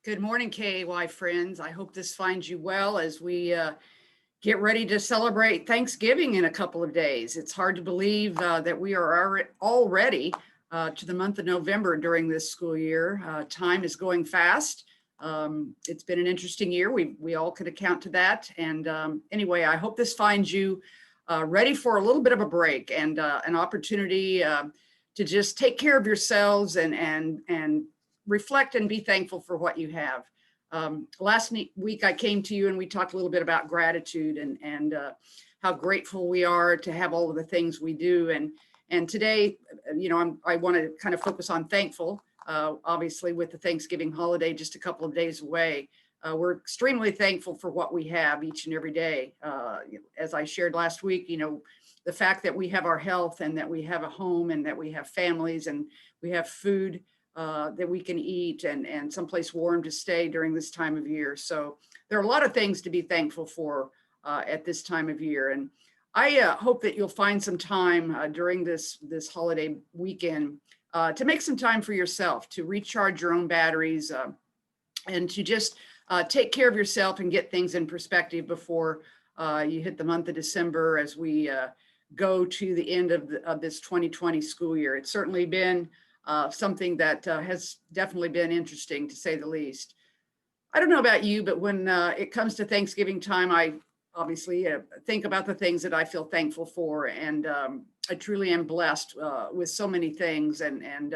Good morning, KAY friends. I hope this finds you well as we get ready to celebrate Thanksgiving in a couple of days. It's hard to believe that we are already to the month of November during this school year. Time is going fast. It's been an interesting year. We all could account to that. And anyway, I hope this finds you ready for a little bit of a break and an opportunity to just take care of yourselves and reflect and be thankful for what you have. Last week I came to you and we talked a little bit about gratitude and how grateful we are to have all of the things we do. And today, I want to kind of focus on thankful. Obviously, with the Thanksgiving holiday just a couple of days away, we're extremely thankful for what we have each and every day. As I shared last week, the fact that we have our health and that we have a home and that we have families and we have food that we can eat and someplace warm to stay during this time of year. So there are a lot of things to be thankful for at this time of year. And I hope that you'll find some time during this holiday weekend to make some time for yourself, to recharge your own batteries and to just take care of yourself and get things in perspective before you hit the month of December as we go to the end of this 2020 school year. It's certainly been something that has definitely been interesting, to say the least. I don't know about you, but when it comes to Thanksgiving time, I obviously think about the things that I feel thankful for. And I truly am blessed with so many things. And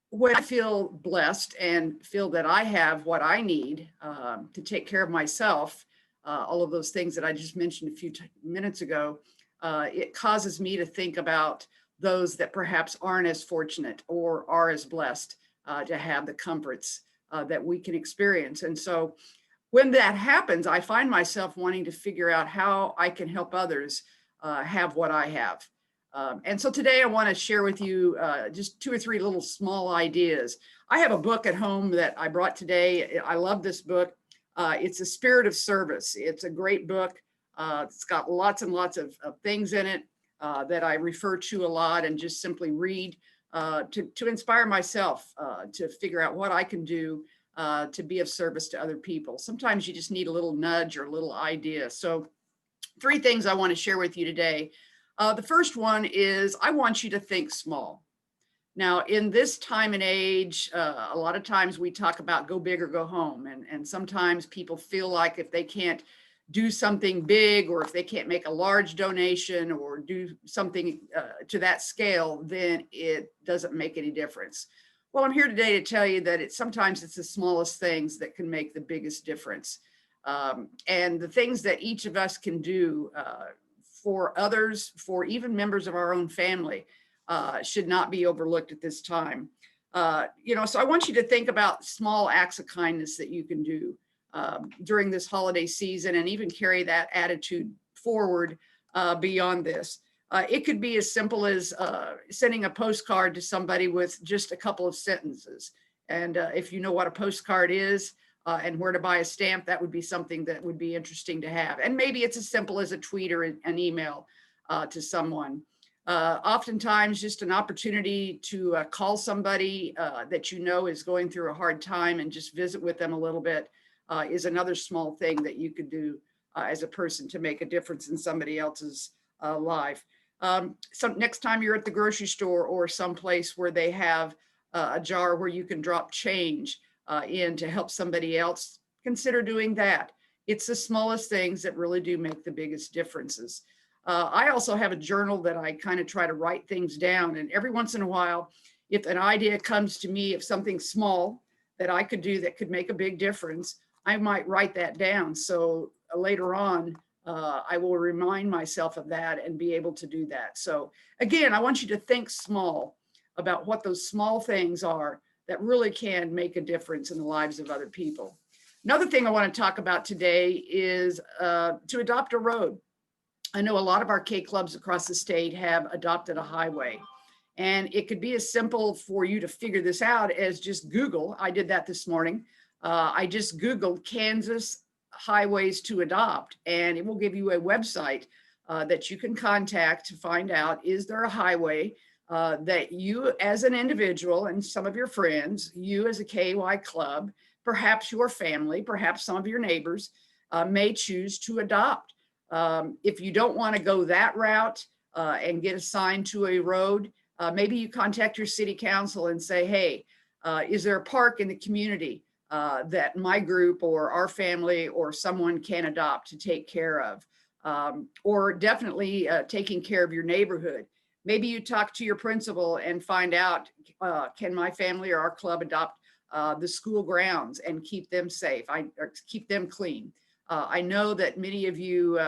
when I feel blessed and feel that I have what I need to take care of myself, all of those things that I just mentioned a few minutes ago, it causes me to think about those that perhaps aren't as fortunate or are as blessed to have the comforts that we can experience. And so when that happens, I find myself wanting to figure out how I can help others have what I have. And so today I want to share with you just 2 or 3 little small ideas. I have a book at home that I brought today. I love this book. It's A Spirit of Service. It's a great book. It's got lots and lots of things in it that I refer to a lot and just simply read to inspire myself to figure out what I can do to be of service to other people. Sometimes you just need a little nudge or a little idea. So 3 things I want to share with you today. The first one is I want you to think small. Now, in this time and age, a lot of times we talk about go big or go home. And sometimes people feel like if they can't do something big or if they can't make a large donation or do something to that scale, then it doesn't make any difference. Well, I'm here today to tell you that sometimes it's the smallest things that can make the biggest difference. And the things that each of us can do for others, for even members of our own family, should not be overlooked at this time. So I want you to think about small acts of kindness that you can do during this holiday season and even carry that attitude forward beyond this. It could be as simple as sending a postcard to somebody with just a couple of sentences. And if you know what a postcard is and where to buy a stamp, that would be something that would be interesting to have. And maybe it's as simple as a tweet or an email to someone. Oftentimes just an opportunity to call somebody that you know is going through a hard time and just visit with them a little bit is another small thing that you could do as a person to make a difference in somebody else's life. So next time you're at the grocery store or someplace where they have a jar where you can drop change in to help somebody else, consider doing that. It's the smallest things that really do make the biggest differences. I also have a journal that I kind of try to write things down. And every once in a while, if an idea comes to me of something small that I could do that could make a big difference, I might write that down. So later on, I will remind myself of that and be able to do that. So again, I want you to think small about what those small things are that really can make a difference in the lives of other people. Another thing I want to talk about today is to adopt a road. I know a lot of our K clubs across the state have adopted a highway. And it could be as simple for you to figure this out as just Google. I did that this morning. I just Googled Kansas highways to adopt, and it will give you a website that you can contact to find out, is there a highway that you as an individual and some of your friends, you as a KY club, perhaps your family, perhaps some of your neighbors may choose to adopt. If you don't want to go that route and get assigned to a road, maybe you contact your city council and say, hey, is there a park in the community that my group or our family or someone can adopt to take care of? Or definitely taking care of your neighborhood. Maybe you talk to your principal and find out, can my family or our club adopt the school grounds and keep them safe, or keep them clean? I know that many of you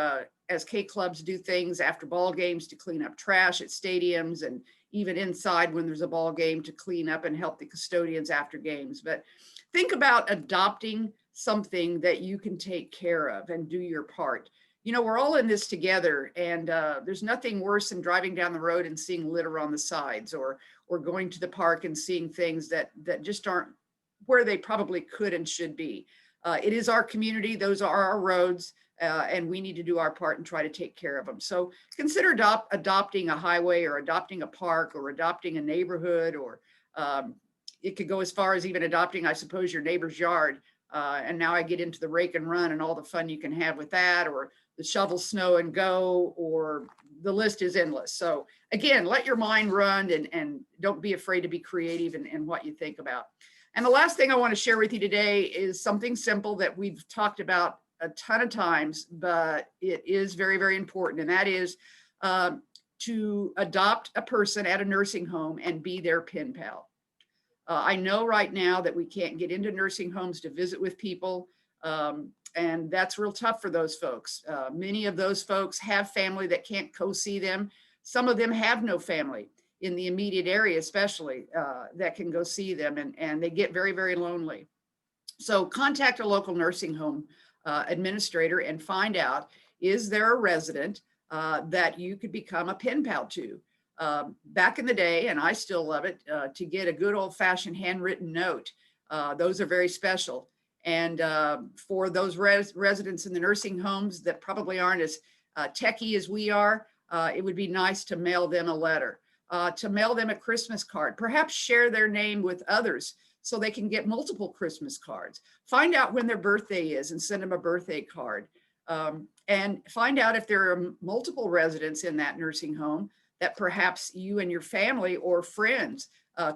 as K clubs do things after ball games to clean up trash at stadiums, and even inside when there's a ball game to clean up and help the custodians after games. But think about adopting something that you can take care of and do your part. You know, we're all in this together, and there's nothing worse than driving down the road and seeing litter on the sides, or going to the park and seeing things that just aren't where they probably could and should be. It is our community; those are our roads, and we need to do our part and try to take care of them. So consider adopting a highway, or adopting a park, or adopting a neighborhood, or it could go as far as even adopting, I suppose, your neighbor's yard. And now I get into the rake and run and all the fun you can have with that, or the shovel snow and go, or the list is endless. So again, let your mind run, and don't be afraid to be creative in what you think about. And the last thing I want to share with you today is something simple that we've talked about a ton of times, but it is very, very important. And that is to adopt a person at a nursing home and be their pen pal. I know right now that we can't get into nursing homes to visit with people. And that's real tough for those folks. Many of those folks have family that can't co-see them. Some of them have no family in the immediate area, especially that can go see them, and they get very, very lonely. So contact a local nursing home administrator and find out, is there a resident that you could become a pen pal to? Back in the day, and I still love it, to get a good old fashioned handwritten note. Those are very special. And for those residents in the nursing homes that probably aren't as techie as we are, it would be nice to mail them a letter, to mail them a Christmas card, perhaps share their name with others so they can get multiple Christmas cards. Find out when their birthday is and send them a birthday card. And find out if there are multiple residents in that nursing home that perhaps you and your family or friends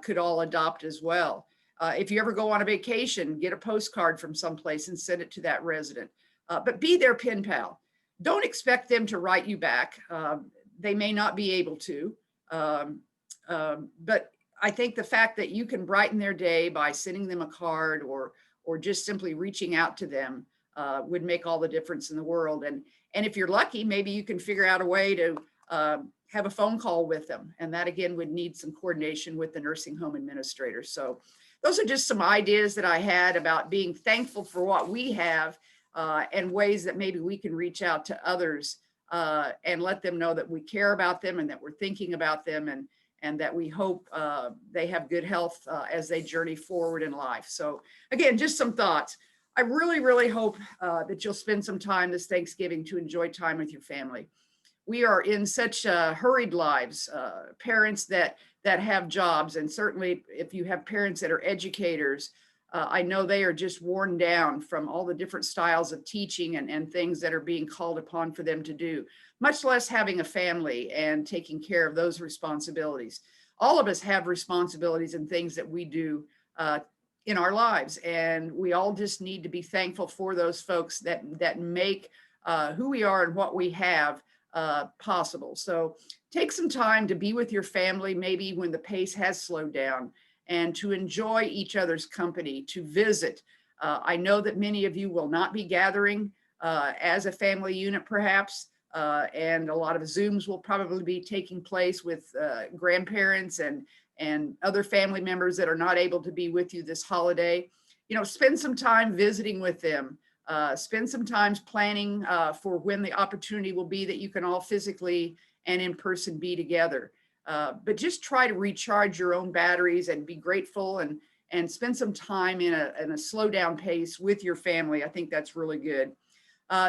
could all adopt as well. If you ever go on a vacation, get a postcard from someplace and send it to that resident. But be their pen pal. Don't expect them to write you back. They may not be able to. But I think the fact that you can brighten their day by sending them a card, or just simply reaching out to them would make all the difference in the world. And if you're lucky, maybe you can figure out a way to have a phone call with them. And that again would need some coordination with the nursing home administrator. So those are just some ideas that I had about being thankful for what we have, and ways that maybe we can reach out to others and let them know that we care about them and that we're thinking about them, and that we hope they have good health as they journey forward in life. So again, just some thoughts. I really, really hope that you'll spend some time this Thanksgiving to enjoy time with your family. We are in such hurried lives, parents that have jobs, and certainly if you have parents that are educators, I know they are just worn down from all the different styles of teaching and things that are being called upon for them to do, much less having a family and taking care of those responsibilities. All of us have responsibilities and things that we do in our lives, and we all just need to be thankful for those folks that make who we are and what we have possible. So take some time to be with your family, maybe when the pace has slowed down, and to enjoy each other's company, to visit. I know that many of you will not be gathering as a family unit, perhaps, and a lot of Zooms will probably be taking place with grandparents and other family members that are not able to be with you this holiday. You know, spend some time visiting with them. Spend some time planning for when the opportunity will be that you can all physically and in person be together. But just try to recharge your own batteries and be grateful, and spend some time in a slow down pace with your family. I think that's really good.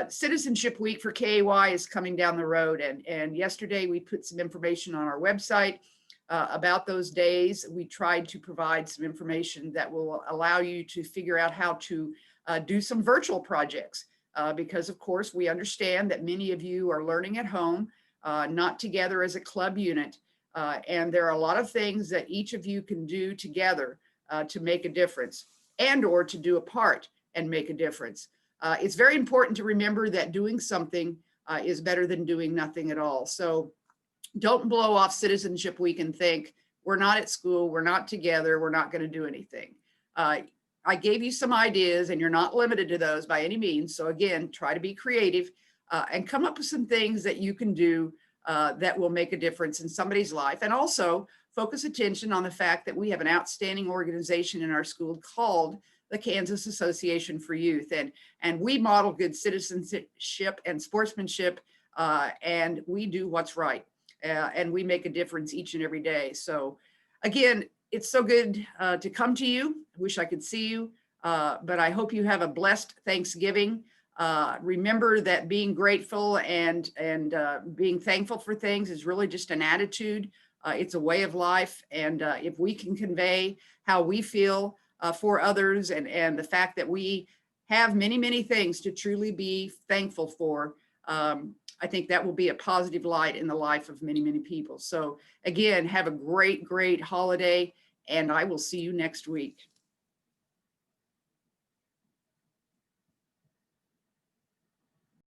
Citizenship Week for KAY is coming down the road. And yesterday we put some information on our website about those days. We tried to provide some information that will allow you to figure out how to do some virtual projects, because of course we understand that many of you are learning at home, not together as a club unit. And there are a lot of things that each of you can do together to make a difference, and or to do a part and make a difference. It's very important to remember that doing something is better than doing nothing at all. So don't blow off Citizenship Week and think, we're not at school, we're not together, we're not going to do anything. I gave you some ideas, and you're not limited to those by any means. So again, try to be creative and come up with some things that you can do that will make a difference in somebody's life. And also focus attention on the fact that we have an outstanding organization in our school called the Kansas Association for Youth. And we model good citizenship and sportsmanship, and we do what's right. And we make a difference each and every day. So again, it's so good to come to you. I wish I could see you, but I hope you have a blessed Thanksgiving. Remember that being grateful and being thankful for things is really just an attitude. It's a way of life. And if we can convey how we feel for others, and the fact that we have many, many things to truly be thankful for, I think that will be a positive light in the life of many, many people. So again, have a great, great holiday, and I will see you next week.